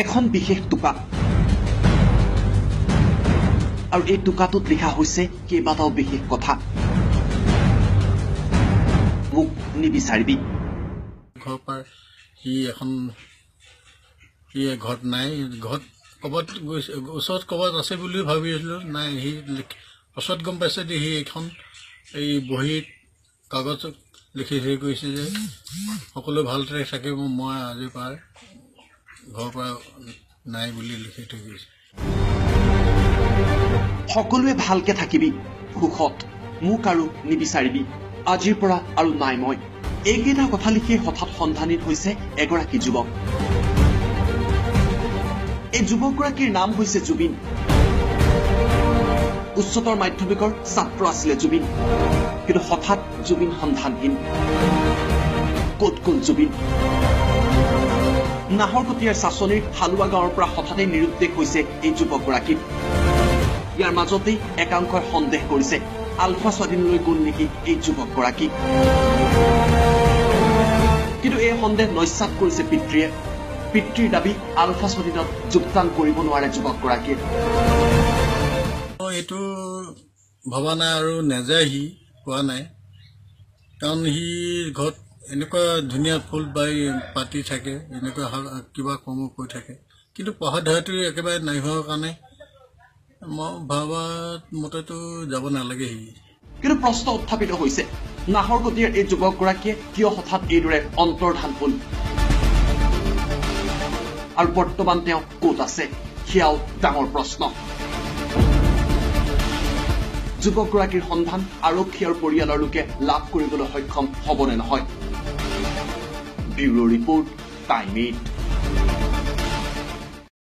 এখন বিশেষ টোকা আৰু এই টোকাটোত লিখা হৈছে কেইবাটাও বিশেষ কথা মোক নিবিচাৰিবি ঘৰ পৰা সি এখন সি ঘৰত নাই ঘৰত ক'ৰবাত ওচৰত ক'ৰবাত আছে বুলি ভাবি আছিলোঁ নাই সি পাছত গম পাইছে যে সি এখন এই বহীত কাগজত লিখি থৈ গৈছে যে সকলো ভালদৰে থাকিব মই আজিৰ পৰা ঘৰৰ পৰা নাই বুলি লিখি থৈ গৈছে সকলোৱে ভালকে থাকিবি সুখত মোক আৰু নিবিচাৰিবি আজিৰ পৰা আৰু নাই মই এইকেইটা কথা লিখি হঠাৎ সন্ধানীত হৈছে এগৰাকী যুৱক এই যুৱকগৰাকীৰ নাম হৈছে জুবিন উচ্চতৰ মাধ্যমিকৰ ছাত্ৰ আছিলে জুবিন কিন্তু হঠাৎ জুবিন সন্ধানহীন ক'ত গ'ল জুবিন নাহৰকটীয়াৰ চাচনিৰ হালুৱা গাঁৱৰ পৰা হঠাতে নিৰুদ্দেশ হৈছে এই যুৱকগৰাকী ইয়াৰ মাজতেই একাংশই সন্দেহ কৰিছে আলফা স্বাধীনলৈ গ'ল নেকি এই যুৱকগৰাকী কিন্তু এই সন্দেহ নস্যাৎ কৰিছে পিতৃৰ দাবী আলফা স্বাধীনত যোগদান কৰিব নোৱাৰে যুৱকগৰাকীয়ে এইটো ভবা নাই আৰু নেযায় সি কোৱা নাই কাৰণ সি ঘৰত এনেকুৱা ধুনীয়া ফুল বাই পাতি থাকে এনেকুৱা কিবা কৰ্ম কৰি থাকে কিন্তু পঢ়া ধৰাটো একেবাৰে নাই হোৱাৰ কাৰণে মই ভাবা মতেতো যাব নালাগে সি কিন্তু প্ৰশ্ন উত্থাপিত হৈছে নাহৰকটীয়াৰ এই যুৱকগৰাকীয়ে কিয় হঠাৎ এইদৰে অন্তৰ্ধান হ'ল আৰু বৰ্তমান তেওঁ ক'ত আছে সেয়াও ডাঙৰ প্ৰশ্ন যুৱকগৰাকীৰ সন্ধান আৰক্ষী আৰু পৰিয়ালৰ লোকে লাভ কৰিবলৈ সক্ষম হ'বনে নহয় ব্যুৰ' ৰিপৰ্ট টাইম 8